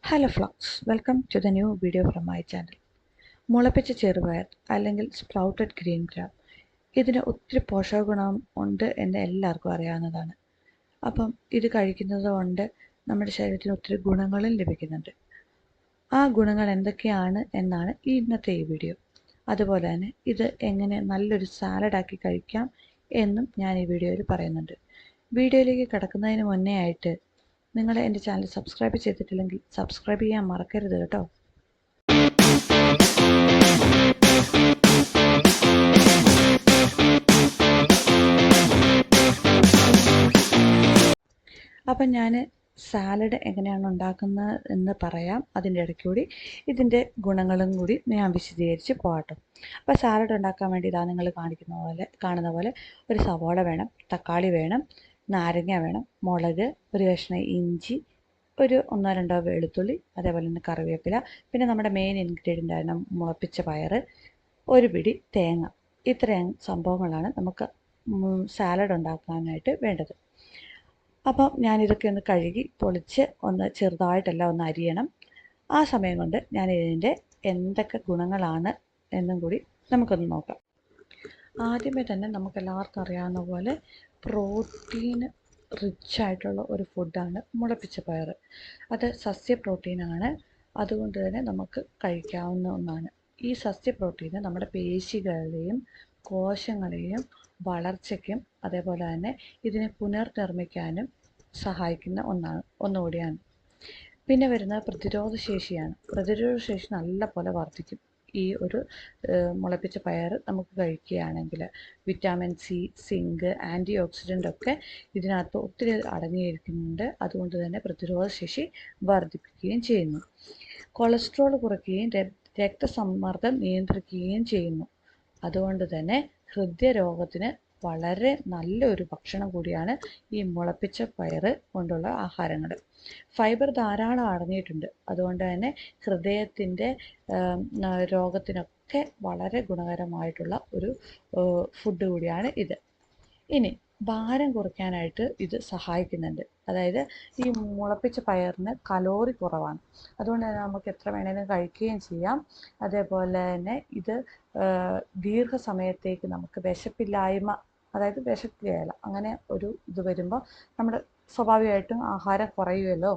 Hello folks, welcome to the new video from my channel. മുളപ്പിച്ച ചെറുപയർ അല്ലെങ്കിൽ sprouted green gram, ഇതിന് ഒത്തിരി പോഷക ഗുണം ഉണ്ട് എന്ന് എല്ലാവർക്കും അറിയാവുന്നതാണ്. അപ്പം ഇത് കഴിക്കുന്നത് കൊണ്ട് നമ്മുടെ ശരീരത്തിന് ഒത്തിരി ഗുണങ്ങളും ലഭിക്കുന്നുണ്ട്. ആ ഗുണങ്ങൾ എന്തൊക്കെയാണ് എന്നാണ് ഇന്നത്തെ ഈ വീഡിയോ. അതുപോലെ തന്നെ ഇത് എങ്ങനെ നല്ലൊരു സാലഡാക്കി കഴിക്കാം എന്നും ഞാൻ ഈ വീഡിയോയിൽ പറയുന്നുണ്ട്. വീഡിയോയിലേക്ക് കടക്കുന്നതിന് മുന്നേ ആയിട്ട് നിങ്ങൾ എൻ്റെ ചാനൽ സബ്സ്ക്രൈബ് ചെയ്തിട്ടില്ലെങ്കിൽ സബ്സ്ക്രൈബ് ചെയ്യാൻ മറക്കരുത് കേട്ടോ. അപ്പം ഞാൻ സാലഡ് എങ്ങനെയാണ് ഉണ്ടാക്കുന്നത് എന്ന് പറയാം. അതിൻ്റെ ഇടയ്ക്കൂടി ഇതിൻ്റെ ഗുണങ്ങളും കൂടി ഞാൻ വിശദീകരിച്ച് പോകട്ടോ. അപ്പോൾ സാലഡ് ഉണ്ടാക്കാൻ വേണ്ടി ഇതാ നിങ്ങൾ കാണുന്ന പോലെ ഒരു സവാള വേണം, തക്കാളി വേണം, നാരങ്ങ വേണം, മുളക്, ഒരു കഷ്ണം ഇഞ്ചി, ഒരു 1-2 വെളുത്തുള്ളി, അതേപോലെ തന്നെ കറിവേപ്പില, പിന്നെ നമ്മുടെ മെയിൻ ഇൻഗ്രീഡിയൻ്റ് ആണ് മുളപ്പിച്ച പയർ, ഒരു പിടി തേങ്ങ. ഇത്രയും സംഭവങ്ങളാണ് നമുക്ക് സാലഡ് ഉണ്ടാക്കാനായിട്ട് വേണ്ടത്. അപ്പം ഞാനിതൊക്കെ ഒന്ന് കഴുകി പൊളിച്ച് ഒന്ന് ചെറുതായിട്ടെല്ലാം ഒന്ന് അരിയണം. ആ സമയം കൊണ്ട് ഞാൻ ഇതിൻ്റെ എന്തൊക്കെ ഗുണങ്ങളാണ് എന്നും കൂടി നമുക്കൊന്ന് നോക്കാം. ആദ്യമേ തന്നെ നമുക്കെല്ലാവർക്കും അറിയാവുന്ന പോലെ പ്രോട്ടീൻ റിച്ച് ആയിട്ടുള്ള ഒരു ഫുഡാണ് മുളപ്പിച്ച പയർ. അത് സസ്യ പ്രോട്ടീനാണ്, അതുകൊണ്ട് തന്നെ നമുക്ക് കഴിക്കാവുന്ന ഒന്നാണ്. ഈ സസ്യ പ്രോട്ടീന് നമ്മുടെ പേശികളെയും കോശങ്ങളെയും വളർച്ചയ്ക്കും അതേപോലെ തന്നെ ഇതിനെ പുനർനിർമ്മിക്കാനും സഹായിക്കുന്ന ഒന്നുകൂടിയാണ്. പിന്നെ വരുന്നത് പ്രതിരോധശേഷിയാണ്. പ്രതിരോധശേഷി നല്ല പോലെ വർദ്ധിക്കും ഈ ഒരു മുളപ്പിച്ച പയർ നമുക്ക് കഴിക്കുകയാണെങ്കിൽ. Vitamin C, zinc, antioxidant ഒക്കെ ഇതിനകത്ത് ഒത്തിരി അടങ്ങിയിരിക്കുന്നുണ്ട്. അതുകൊണ്ട് തന്നെ പ്രതിരോധശേഷി വർദ്ധിപ്പിക്കുകയും ചെയ്യുന്നു. കൊളസ്ട്രോൾ കുറയ്ക്കുകയും രക്തസമ്മർദ്ദം നിയന്ത്രിക്കുകയും ചെയ്യുന്നു. അതുകൊണ്ട് തന്നെ ഹൃദയരോഗത്തിന് വളരെ നല്ലൊരു ഭക്ഷണം കൂടിയാണ് ഈ മുളപ്പിച്ച പയർ കൊണ്ടുള്ള ആഹാരങ്ങൾ. ഫൈബർ ധാരാളം അടങ്ങിയിട്ടുണ്ട്. അതുകൊണ്ട് തന്നെ ഹൃദയത്തിൻ്റെ രോഗത്തിനൊക്കെ വളരെ ഗുണകരമായിട്ടുള്ള ഒരു ഫുഡ് കൂടിയാണ് ഇത്. ഇനി ഭാരം കുറയ്ക്കാനായിട്ട് ഇത് സഹായിക്കുന്നുണ്ട്. അതായത് ഈ മുളപ്പിച്ച പയറിന് കലോറി കുറവാണ്. അതുകൊണ്ട് തന്നെ നമുക്ക് എത്ര വേണേലും കഴിക്കുകയും ചെയ്യാം. അതേപോലെ തന്നെ ഇത് ദീർഘസമയത്തേക്ക് നമുക്ക് വിശപ്പില്ലായ്മ, അതായത് വിശക്കുകയില്ല, അങ്ങനെ ഒരു ഇത് വരുമ്പോൾ നമ്മുടെ സ്വാഭാവികമായിട്ടും ആഹാരം കുറയുമല്ലോ.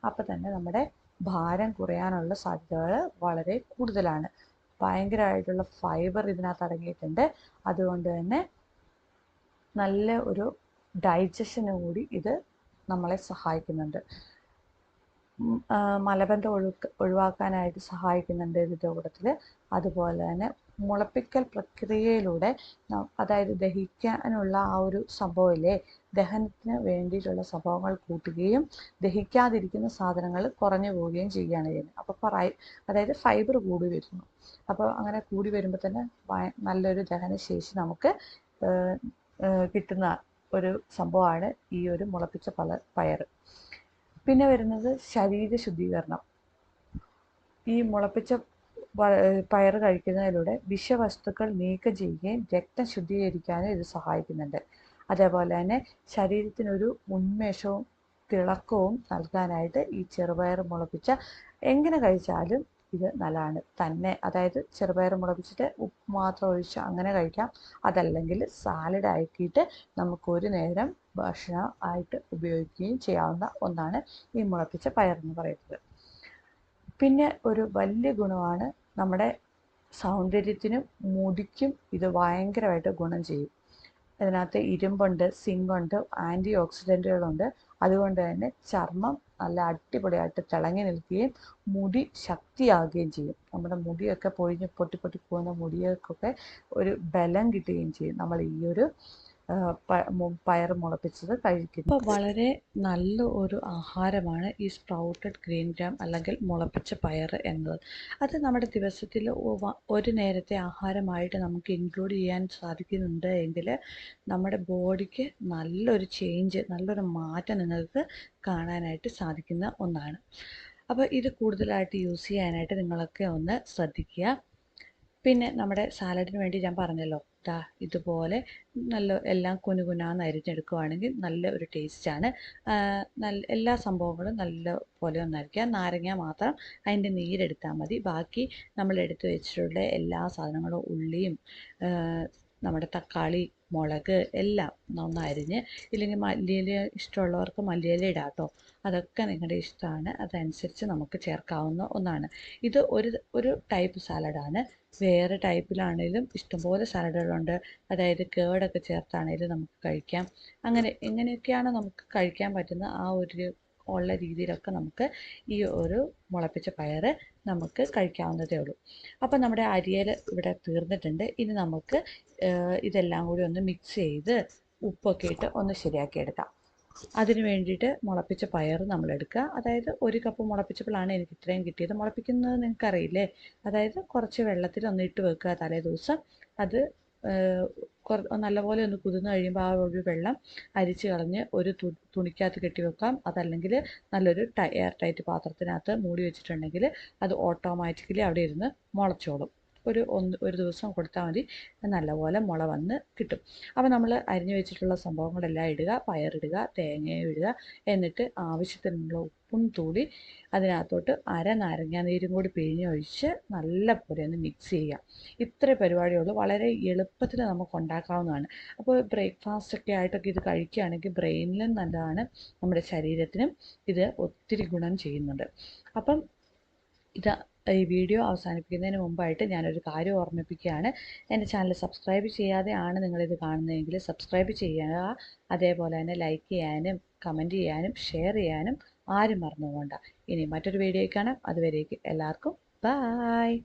അപ്പം തന്നെ നമ്മുടെ ഭാരം കുറയാനുള്ള സാധ്യതകൾ വളരെ കൂടുതലാണ്. ഭയങ്കരമായിട്ടുള്ള ഫൈബർ ഇതിനകത്ത് അടങ്ങിയിട്ടുണ്ട്. അതുകൊണ്ട് തന്നെ നല്ല ഒരു ഡൈജഷന് കൂടി ഇത് നമ്മളെ സഹായിക്കുന്നുണ്ട്. മലബന്ധം ഒഴിവാക്കാനായിട്ട് സഹായിക്കുന്നുണ്ട് ഇതിൻ്റെ കൂട്ടത്തിൽ. അതുപോലെ തന്നെ മുളപ്പിക്കൽ പ്രക്രിയയിലൂടെ അതായത് ദഹിക്കാനുള്ള ആ ഒരു സംഭവമില്ലേ, ദഹനത്തിന് വേണ്ടിയിട്ടുള്ള സംഭവങ്ങൾ കൂട്ടുകയും ദഹിക്കാതിരിക്കുന്ന സാധനങ്ങൾ കുറഞ്ഞു പോവുകയും ചെയ്യുകയാണ് ചെയ്യുന്നത്. അപ്പോൾ അതായത് ഫൈബർ കൂടി വരുന്നു. അപ്പോൾ അങ്ങനെ കൂടി വരുമ്പോൾ തന്നെ നല്ലൊരു ദഹനശേഷി നമുക്ക് കിട്ടുന്ന ഒരു സംഭവമാണ് ഈ ഒരു മുളപ്പിച്ച പയർ. പിന്നെ വരുന്നത് ശരീര ശുദ്ധീകരണം. ഈ മുളപ്പിച്ച പയർ കഴിക്കുന്നതിലൂടെ വിഷവസ്തുക്കൾ നീക്കം ചെയ്യുകയും രക്തം ശുദ്ധീകരിക്കാനും ഇത് സഹായിക്കുന്നുണ്ട്. അതേപോലെ തന്നെ ശരീരത്തിനൊരു ഉന്മേഷവും തിളക്കവും നൽകാനായിട്ട് ഈ ചെറുപയർ മുളപ്പിച്ച എങ്ങനെ കഴിച്ചാലും ഇത് നല്ലതാണ് തന്നെ. അതായത് ചെറുപയർ മുളപ്പിച്ചിട്ട് ഉപ്പ് മാത്രം ഒഴിച്ച് അങ്ങനെ കഴിക്കാം. അതല്ലെങ്കിൽ സാലഡ് ആക്കിയിട്ട് നമുക്കൊരു നേരം ഭക്ഷണം ആയിട്ട് ഉപയോഗിക്കുകയും ചെയ്യാവുന്ന ഒന്നാണ് ഈ മുളപ്പിച്ച പയർ എന്ന് പറയുന്നത്. പിന്നെ ഒരു വലിയ ഗുണമാണ് നമ്മുടെ സൗന്ദര്യത്തിനും മുടിക്കും ഇത് ഭയങ്കരമായിട്ട് ഗുണം ചെയ്യും. ഇതിനകത്ത് ഇരുമ്പുണ്ട്, സിങ്കുണ്ട്, ആൻറ്റി ഓക്സിഡൻറ്റുകളുണ്ട്. അതുകൊണ്ട് തന്നെ ചർമ്മം നല്ല അടിപൊളിയായിട്ട് തിളങ്ങി നിൽക്കുകയും മുടി ശക്തിയാകുകയും ചെയ്യും. നമ്മുടെ മുടിയൊക്കെ പൊഴിഞ്ഞ് പൊട്ടി പോകുന്ന മുടികൾക്കൊക്കെ ഒരു ബലം കിട്ടുകയും ചെയ്യും നമ്മൾ ഈ ഒരു പയർ മുളപ്പിച്ചത് കഴിക്കുന്നു. അപ്പോൾ വളരെ നല്ല ഒരു ആഹാരമാണ് ഈ സ്പ്രൗട്ടഡ് ഗ്രീൻ ഗ്രാം അല്ലെങ്കിൽ മുളപ്പിച്ച പയർ എന്നത്. അത് നമ്മുടെ ദിവസത്തിൽ ഒരു നേരത്തെ ആഹാരമായിട്ട് നമുക്ക് ഇൻക്ലൂഡ് ചെയ്യാൻ സാധിക്കുന്നുണ്ട് എങ്കിൽ നമ്മുടെ ബോഡിക്ക് നല്ലൊരു ചേഞ്ച്, നല്ലൊരു മാറ്റം നിങ്ങൾക്ക് കാണാനായിട്ട് സാധിക്കുന്ന ഒന്നാണ്. അപ്പോൾ ഇത് കൂടുതലായിട്ട് യൂസ് ചെയ്യാനായിട്ട് നിങ്ങളൊക്കെ ഒന്ന് ശ്രദ്ധിക്കുക. പിന്നെ നമ്മുടെ സാലഡിന് വേണ്ടി ഞാൻ പറഞ്ഞല്ലോ, ദാ ഇതുപോലെ നല്ല എല്ലാം കുനുകുനാന്ന് അരിഞ്ഞെടുക്കുകയാണെങ്കിൽ നല്ല ഒരു ടേസ്റ്റാണ്. നല്ല എല്ലാ സംഭവങ്ങളും നല്ല പോലെ ഒന്ന് അരിക്കുക. നാരങ്ങ മാത്രം അതിൻ്റെ നീരെടുത്താൽ മതി. ബാക്കി നമ്മൾ എടുത്ത് വെച്ചിട്ടുള്ള എല്ലാ സാധനങ്ങളും ഉള്ളിയും നമ്മുടെ തക്കാളി, മുളക് എല്ലാം ഒന്ന് അരിഞ്ഞ്, ഇല്ലെങ്കിൽ മല്ലിയില ഇഷ്ടമുള്ളവർക്ക് മല്ലിയില ഇടാം കേട്ടോ. അതൊക്കെ നിങ്ങളുടെ ഇഷ്ടമാണ്, അതനുസരിച്ച് നമുക്ക് ചേർക്കാവുന്ന ഒന്നാണ്. ഇത് ഒരു ടൈപ്പ് സാലഡാണ്. വേറെ ടൈപ്പിലാണെങ്കിലും ഇഷ്ടംപോലെ സാലഡുകളുണ്ട്. അതായത് കേടൊക്കെ ചേർത്താണെങ്കിലും നമുക്ക് കഴിക്കാം. അങ്ങനെ എങ്ങനെയൊക്കെയാണ് നമുക്ക് കഴിക്കാൻ പറ്റുന്ന ആ ഒരു ഉള്ള രീതിയിലൊക്കെ നമുക്ക് ഈ ഒരു മുളപ്പിച്ച പയർ നമുക്ക് കഴിക്കാവുന്നതേ ഉള്ളൂ. അപ്പം നമ്മുടെ അരിയൽ ഇവിടെ തീർന്നിട്ടുണ്ട്. ഇനി നമുക്ക് ഇതെല്ലാം കൂടി ഒന്ന് മിക്സ് ചെയ്ത് ഉപ്പൊക്കെ ഇട്ട് ഒന്ന് ശരിയാക്കി എടുക്കാം. അതിന് വേണ്ടിയിട്ട് മുളപ്പിച്ച പയർ നമ്മൾ എടുക്കുക. അതായത് 1 കപ്പ് മുളപ്പിച്ചപ്പോഴാണ് എനിക്ക് ഇത്രയും കിട്ടിയത്. മുളപ്പിക്കുന്നത് നിങ്ങൾക്കറിയില്ലേ? അതായത് കുറച്ച് വെള്ളത്തിൽ ഒന്ന് ഇട്ട് വെക്കുക തലേ ദിവസം. അത് നല്ലപോലെ ഒന്ന് കുതിർന്ന് കഴിയുമ്പോൾ ആ ഒരു വെള്ളം അരിച്ച് കളഞ്ഞ് ഒരു തുണിക്കകത്ത് കെട്ടി വെക്കാം. അതല്ലെങ്കിൽ നല്ലൊരു എയർ ടൈറ്റ് പാത്രത്തിനകത്ത് മൂടി വെച്ചിട്ടുണ്ടെങ്കിൽ അത് ഓട്ടോമാറ്റിക്കലി അവിടെ ഇരുന്ന് മുളച്ചോളും. ഒരു ദിവസം കൊടുത്താൽ മതി, നല്ലപോലെ മുള വന്ന് കിട്ടും. അപ്പോൾ നമ്മൾ അരിഞ്ഞു വെച്ചിട്ടുള്ള സംഭവങ്ങളെല്ലാം ഇടുക, പയറിടുക, തേങ്ങയും ഇടുക. എന്നിട്ട് ആവശ്യത്തിനുള്ള ഉപ്പും തൂളി അതിനകത്തോട്ട് നാരങ്ങ നീരും കൂടി പിഴിഞ്ഞൊഴിച്ച് നല്ലപോലെ ഒന്ന് മിക്സ് ചെയ്യുക. ഇത്ര പരിപാടിയുള്ളൂ. വളരെ എളുപ്പത്തിൽ നമുക്ക് ഉണ്ടാക്കാവുന്നതാണ്. അപ്പോൾ ബ്രേക്ക്ഫാസ്റ്റൊക്കെ ആയിട്ടൊക്കെ ഇത് കഴിക്കുകയാണെങ്കിൽ ബ്രെയിനിലും നല്ലതാണ്, നമ്മുടെ ശരീരത്തിനും ഇത് ഒത്തിരി ഗുണം ചെയ്യുന്നുണ്ട്. അപ്പം ഈ വീഡിയോ അവസാനിപ്പിക്കുന്നതിന് മുമ്പായിട്ട് ഞാനൊരു കാര്യം ഓർമ്മിപ്പിക്കുകയാണ്. എൻ്റെ ചാനൽ സബ്സ്ക്രൈബ് ചെയ്യാതെ ആണ് നിങ്ങളിത് കാണുന്നതെങ്കിൽ സബ്സ്ക്രൈബ് ചെയ്യുക. അതേപോലെ തന്നെ ലൈക്ക് ചെയ്യാനും കമൻറ്റ് ചെയ്യാനും ഷെയർ ചെയ്യാനും ആരും മറന്നു പോകണ്ട. ഇനി മറ്റൊരു വീഡിയോയിൽ കാണാം. അതുവരേക്കും എല്ലാവർക്കും ബായ്.